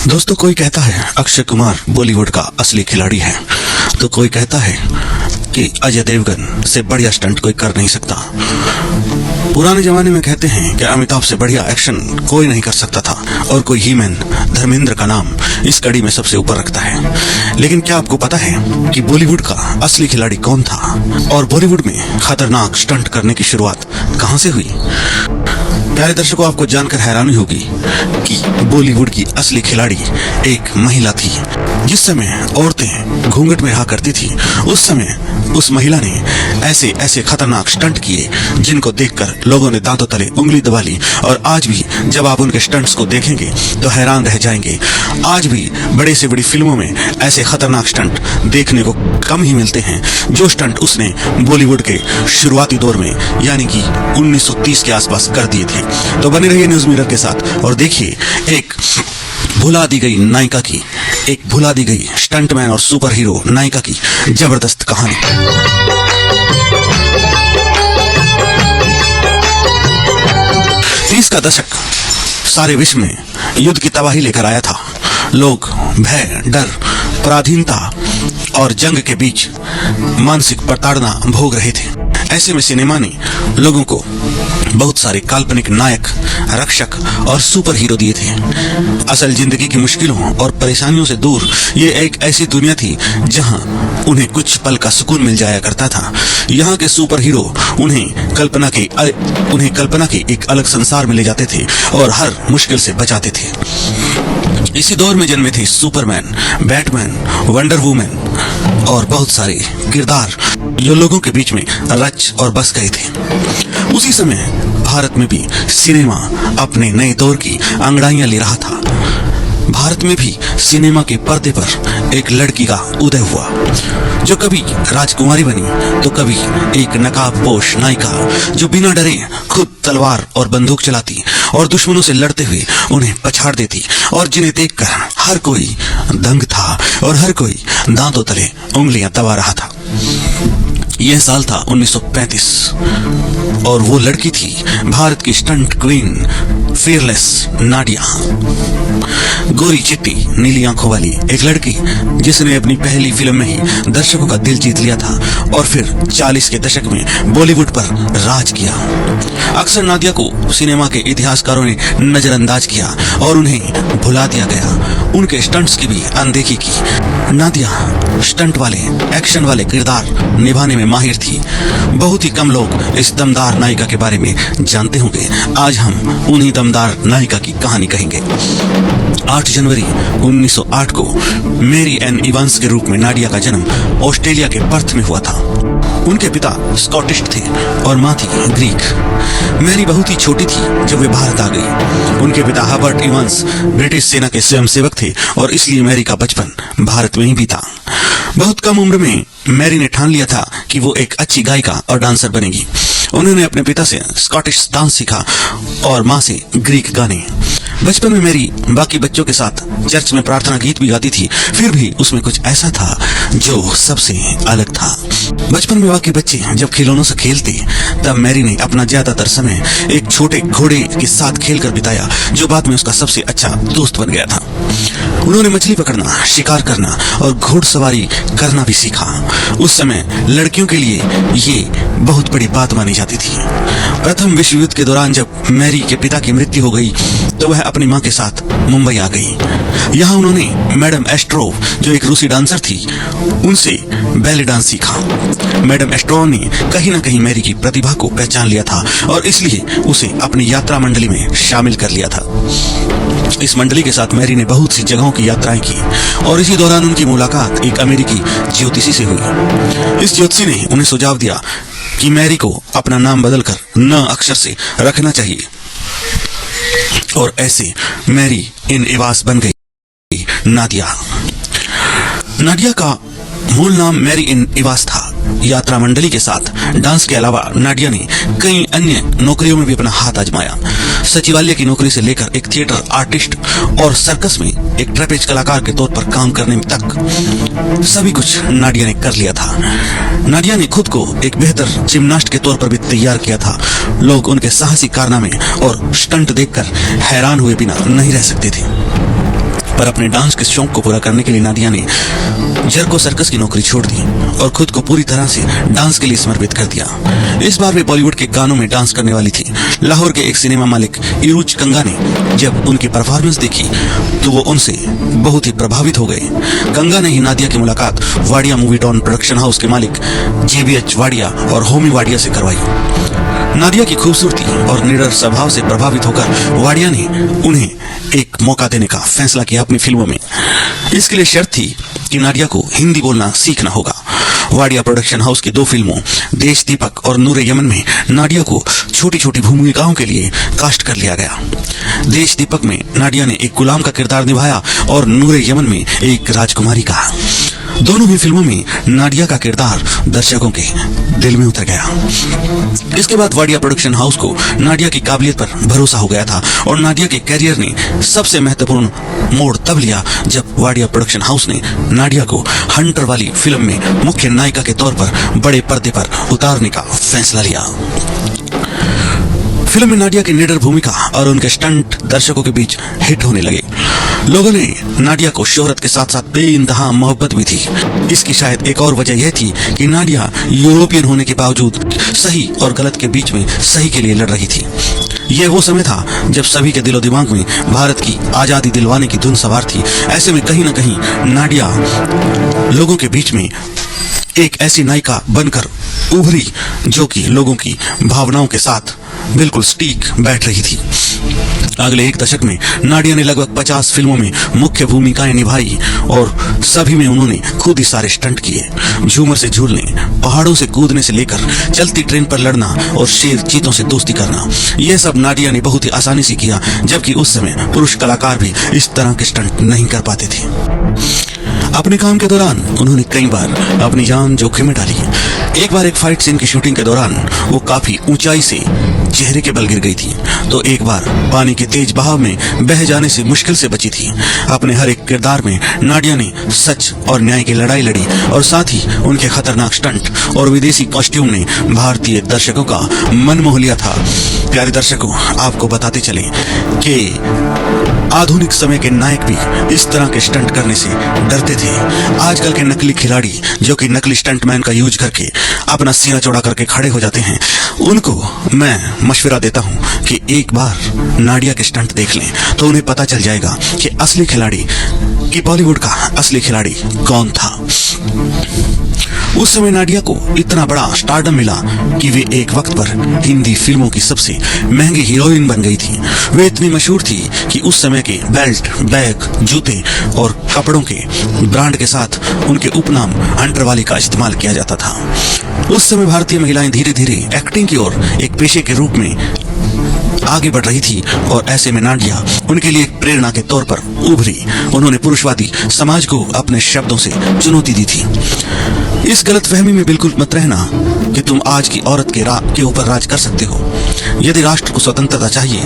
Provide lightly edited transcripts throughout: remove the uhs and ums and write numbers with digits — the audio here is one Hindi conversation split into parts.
दोस्तों, कोई कहता है अक्षय कुमार बॉलीवुड का असली खिलाड़ी है, तो कोई कहता है कि अजय देवगन से बढ़िया स्टंट कोई कर नहीं सकता। पुराने जमाने में कहते हैं कि अमिताभ से बढ़िया एक्शन कोई नहीं कर सकता था, और कोई हीमैन धर्मेंद्र का नाम इस कड़ी में सबसे ऊपर रखता है। लेकिन क्या आपको पता है कि बॉलीवुड का असली खिलाड़ी कौन था, और बॉलीवुड में खतरनाक स्टंट करने की शुरुआत कहां से हुई? प्यारे दर्शकों, आपको जानकर हैरानी होगी कि बॉलीवुड की असली खिलाड़ी एक महिला थी। जिस समय औरतें घूंघट में रहा करती थी, उस समय उस महिला ने ऐसे ऐसे खतरनाक स्टंट किए जिनको देखकर लोगों ने दांतों तले उंगली दबा ली। और आज भी जब आप उनके स्टंट्स को देखेंगे तो हैरान रह जाएंगे। आज भी बड़े से बड़ी फिल्मों में ऐसे खतरनाक स्टंट देखने को कम ही मिलते हैं, जो स्टंट उसने बॉलीवुड के शुरुआती दौर में यानी कि 1930 के आसपास कर दिए थे। तो बने रहिए न्यूज मिरर के साथ और देखिए एक भुला दी गई नायिका की, एक भुला दी गई स्टंटमैन और सुपर हीरो नायिका की जबरदस्त कहानी। 30 का दशक सारे विश्व में युद्ध की तबाही लेकर आया था। लोग भय, डर, पराधीनता और जंग के बीच मानसिक प्रताड़ना भोग रहे थे। ऐसे में सिनेमा ने लोगों को बहुत सारे काल्पनिक नायक, रक्षक और सुपर हीरो दिए थे। असल जिंदगी की मुश्किलों और परेशानियों से दूर ये एक ऐसी दुनिया थी जहां उन्हें कुछ पल का सुकून मिल जाया करता था। यहाँ के सुपर हीरो उन्हें कल्पना के एक अलग संसार में ले जाते थे और हर मुश्किल से बचाते थे। इसी दौर में जन्मे थे सुपरमैन, बैटमैन, वंडर वुमन और बहुत सारे किरदार जो लोगों के बीच में रच और बस गए थे। उसी समय भारत में भी सिनेमा अपने नए दौर की अंगड़ाइयां ले रहा था। भारत में भी सिनेमा के पर्दे पर एक लड़की का उदय हुआ, जो कभी राजकुमारी बनी तो कभी एक नकाबपोश नायिका जो बिना डरे खुद तलवार और बंदूक चलाती और दुश्मनों से लड़ते हुए उन्हें पछाड़ देती, और जिन्हें देखकर हर कोई दंग था और हर कोई दांतों तले उंगलियां दबा रहा था। यह साल था 1935 और वो लड़की थी भारत की स्टंट क्वीन फियरलेस नाडिया। गोरी चिट्टी नीली आंखों वाली एक लड़की जिसने अपनी पहली फिल्म में ही दर्शकों का दिल जीत लिया था और फिर 40 के दशक में बॉलीवुड पर राज किया। अक्सर नादिया को सिनेमा के इतिहासकारों ने नजरअंदाज किया और उन्हें भुला दिया गया, उनके स्टंट्स की भी अनदेखी की। नादिया स्टंट वाले, एक्शन वाले किरदार निभाने में माहिर थी। बहुत ही कम लोग इस दमदार नायिका के बारे में जानते होंगे। आज हम उन्हीं दमदार नायिका की कहानी कहेंगे। 8 जनवरी 1908 को मेरी एन इवांस के रूप में नाडिया का जन्म ऑस्ट्रेलिया के पर्थ में हुआ था। उनके पिता स्कॉटिश थे और माँ थी ग्रीक। मैरी बहुत ही छोटी थी जब वे भारत आ गई। उनके पिता हर्बर्ट इवांस ब्रिटिश सेना के स्वयंसेवक थे और इसलिए मैरी का बचपन भारत में ही बीता। बहुत कम उम्र में मैरी ने ठान लिया था कि वो एक अच्छी गायिका और डांसर बनेगी। उन्होंने अपने पिता से स्कॉटिश डांस सीखा और माँ से ग्रीक गाने। बचपन में मैरी बाकी बच्चों के साथ चर्च में प्रार्थना गीत भी गाती थी, फिर भी उसमें कुछ ऐसा था जो सबसे अलग था। बचपन में बाकी बच्चे जब खिलौनों से खेलते, तब मैरी ने अपना ज्यादातर समय एक छोटे घोड़े के साथ खेलकर बिताया, जो बाद में उसका सबसे अच्छा दोस्त बन गया था। उन्होंने मछली पकड़ना, शिकार करना और घुड़सवारी करना भी सीखा। उस समय लड़कियों के लिए ये बहुत बड़ी बात मानी जाती थी। प्रथम विश्व युद्ध के दौरान जब मैरी के पिता की मृत्यु हो गई तो वह अपनी मां के साथ मुंबई आ गई। यहाँ उन्होंने मैडम एस्ट्रोव, जो एक रूसी डांसर थी, उनसे बैले डांस सीखा। मैडम एस्ट्रोव ने कहीं ना कहीं मैरी की प्रतिभा को पहचान लिया था और इसलिए उसे अपनी यात्रा मंडली में शामिल कर लिया था। इस मंडली के साथ मैरी ने बहुत सी जगहों की यात्राएं की और इसी दौरान उनकी मुलाकात एक अमेरिकी ज्योतिषी से हुई। इस ज्योतिषी ने उन्हें सुझाव दिया कि मैरी को अपना नाम बदलकर न अक्षर से रखना चाहिए और ऐसे मैरी इन इवास बन गई नादिया। नादिया का मूल नाम मैरी इन इवास था। यात्रा मंडली के साथ डांस के अलावा नाडिया ने कई अन्य नौकरियों में भी अपना हाथ आजमाया। सचिवालय की नौकरी से लेकर एक थिएटर आर्टिस्ट और सर्कस में एक ट्रेपेज कलाकार के तौर पर काम करने तक सभी कुछ नाडिया ने कर लिया था। नाडिया ने खुद को एक बेहतर जिम्नास्ट के तौर पर भी तैयार किया था। लोग उनके साहसी कारनामे और स्टंट देखकर हैरान हुए बिना नहीं रह सकते थे। पर अपने डांस के शौक को पूरा करने के लिए नादिया ने जरको सर्कस की नौकरी छोड़ दी और खुद को पूरी तरह से डांस के लिए समर्पित कर दिया। इस बार वे बॉलीवुड के गानों में डांस करने वाली थी। लाहौर के एक सिनेमा मालिक इरूज कंगा ने जब उनकी परफॉर्मेंस देखी तो वो उनसे बहुत ही प्रभावित हो गए। कंगा ने ही नादिया की मुलाकात Wadia Movietone production house के मालिक JBH वाडिया और होमी वाडिया से करवाई। नादिया की खूबसूरती और निडर स्वभाव से प्रभावित होकर वाडिया ने उन्हें एक मौका देने का फैसला किया अपनी फिल्मों में। इसके लिए शर्त थी कि नादिया को हिंदी बोलना सीखना होगा। वाडिया प्रोडक्शन हाउस की 2 फिल्मों देश दीपक और नूरे यमन में नादिया को छोटी छोटी भूमिकाओं के लिए कास्ट कर लिया गया। देश दीपक में नादिया ने एक गुलाम का किरदार निभाया और नूरे यमन में एक राजकुमारी का। दोनों ही फिल्मों में नादिया का किरदार दर्शकों के दिल में उतर गया। इसके बाद वाडिया प्रोडक्शन हाउस को नादिया की काबिलियत पर भरोसा हो गया था और नादिया के कैरियर ने सबसे महत्वपूर्ण मोड़ तब लिया जब वाडिया प्रोडक्शन हाउस ने नादिया को हंटर वाली फिल्म में मुख्य नायिका के तौर पर बड़े पर्दे पर उतारने का फैसला लिया। फिल्म में नादिया की निडर भूमिका और उनके स्टंट दर्शकों के बीच हिट होने लगे। लोगों ने नादिया को शोहरत के साथ साथ बेइंतहा मोहब्बत भी थी। इसकी शायद एक और वजह यह थी कि नादिया यूरोपियन होने के बावजूद सही और गलत के बीच में सही के लिए लड़ रही थी। यह वो समय था जब सभी के दिलो दिमाग में भारत की आजादी दिलवाने की धुन सवार थी। ऐसे में कहीं न कहीं नादिया लोगों के बीच में एक ऐसी नायिका बनकर उभरी जो कि लोगों की भावनाओं के साथ बिल्कुल सटीक बैठ रही थी। अगले 1 दशक में नादिया ने लगभग 50 फिल्मों में मुख्य भूमिकाएं निभाई और सभी में उन्होंने खुद ही सारे स्टंट किए। झूमर से झूलने, पहाड़ों से कूदने से लेकर चलती ट्रेन पर लड़ना और शेर चीतों से दोस्ती करना, यह सब नादिया ने बहुत ही आसानी से किया, जबकि उस समय पुरुष कलाकार भी इस तरह के स्टंट नहीं कर पाते थे। अपने काम के दौरान उन्होंने कई बार अपनी जान जोखिम में डाली। एक बार एक फाइट सीन की शूटिंग के दौरान वो काफी ऊंचाई से चेहरे के बल गिर गई थी, तो एक बार पानी के तेज बहाव में बह जाने से मुश्किल से बची थी। अपने हर एक किरदार में नादिया ने सच और न्याय की लड़ाई लड़ी और साथ ही उनके खतरनाक स्टंट और विदेशी कॉस्ट्यूम ने भारतीय दर्शकों का मन मोह लिया था। प्यारे दर्शकों, आपको बताते चले कि आधुनिक समय के नायक भी इस तरह के स्टंट करने से डरते थे। आजकल के नकली खिलाड़ी जो कि नकली स्टंटमैन का यूज करके अपना सीना चौड़ा करके खड़े हो जाते हैं, उनको मैं मशवरा देता हूं कि एक बार नादिया के स्टंट देख लें तो उन्हें पता चल जाएगा कि असली खिलाड़ी, कि बॉलीवुड का असली खिलाड़ी कौन था। उस समय नादिया को इतना बड़ा स्टारडम मिला कि वे एक वक्त पर हिंदी फिल्मों की सबसे महंगी हीरोइन बन गई थी। वे इतनी मशहूर थी कि उस समय के बेल्ट, बैग, जूते और कपड़ों के ब्रांड के साथ उनके उपनाम हंटर वाली का इस्तेमाल किया जाता था। उस समय भारतीय महिलाएं धीरे धीरे एक्टिंग की ओर एक पेशे के रूप में आगे बढ़ रही थी और ऐसे में नादिया उनके लिए एक प्रेरणा के तौर पर उभरी। उन्होंने पुरुषवादी समाज को अपने शब्दों से चुनौती दी थी। इस गलतफहमी में बिल्कुल मत रहना कि तुम आज की औरत के ऊपर राज कर सकते हो। यदि राष्ट्र को स्वतंत्रता चाहिए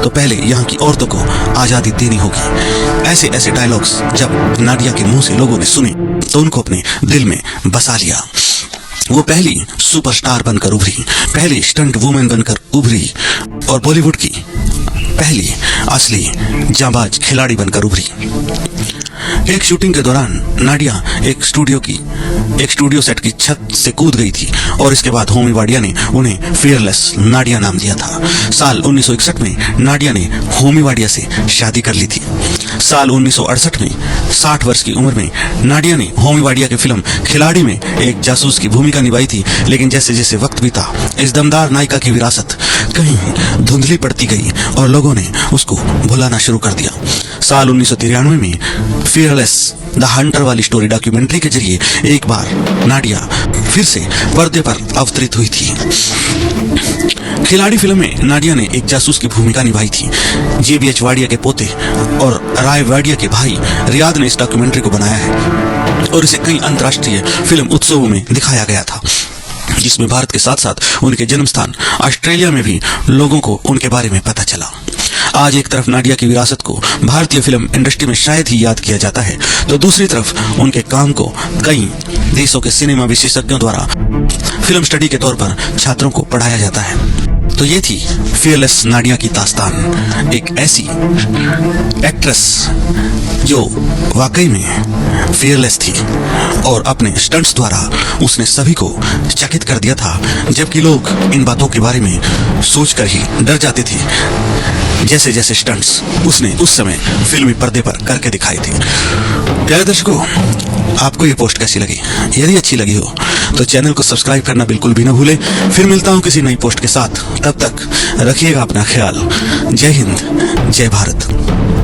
तो पहले यहाँ की औरतों को आजादी देनी होगी। ऐसे ऐसे डायलॉग्स जब नादिया के मुंह से लोगों ने सुने तो उनको अपने दिल में बसा लिया। वो पहली सुपरस्टार बनकर उभरी, पहली स्टंट वुमेन बनकर उभरी और बॉलीवुड की पहली असली जांबाज खिलाड़ी बनकर उभरी। एक शूटिंग के दौरान नादिया एक स्टूडियो सेट की छत से कूद गई थी और इसके बाद होमी वाडिया ने उन्हें फियरलेस नादिया नाम दिया था। साल 1961 में नादिया ने होमी वाडिया से शादी कर ली थी। साल 1968 में 60 वर्ष की उम्र में नादिया ने होमी वाडिया की फिल्म खिलाड़ी में एक जासूस की भूमिका निभाई थी, लेकिन जैसे जैसे वक्त बीता इस दमदार नायिका की विरासत कहीं धुंधली पड़ती गई और लोगों ने उसको भुलाना शुरू कर दिया। साल 1993 में फियरलेस द हंटर वाली स्टोरी डॉक्यूमेंट्री के जरिए एक बार नादिया फिर से पर्दे पर अवतरित हुई थी। खिलाड़ी फिल्म में नादिया ने एक जासूस की भूमिका निभाई थी। JBH वाडिया के पोते और राय वाडिया के भाई रियाद ने इस डॉक्यूमेंट्री को बनाया है और इसे कई अंतर्राष्ट्रीय फिल्म उत्सवों में दिखाया गया था, जिसमें भारत के साथ साथ उनके जन्म स्थान ऑस्ट्रेलिया में भी लोगों को उनके बारे में पता चला। आज एक तरफ नादिया की विरासत को भारतीय फिल्म इंडस्ट्री में शायद ही याद किया जाता है, तो दूसरी तरफ उनके काम को कई देशों के सिनेमा विशेषज्ञों द्वारा फिल्म स्टडी के तौर पर छात्रों को पढ़ाया जाता है। तो ये थी फियरलेस नाडिया की दास्तान, एक ऐसी एक्ट्रेस जो वाकई में फियरलेस थी और अपने स्टंट्स द्वारा उसने सभी को चकित कर दिया था, जबकि लोग इन बातों के बारे में सोचकर ही डर जाते थे जैसे जैसे स्टंट्स उसने उस समय फिल्मी पर्दे पर करके दिखाए थे। प्यारे दर्शकों, आपको ये पोस्ट कैसी लगी? यदि अच्छी लगी हो तो चैनल को सब्सक्राइब करना बिल्कुल भी न भूलें। फिर मिलता हूँ किसी नई पोस्ट के साथ, तब तक रखिएगा अपना ख्याल। जय हिंद, जय भारत।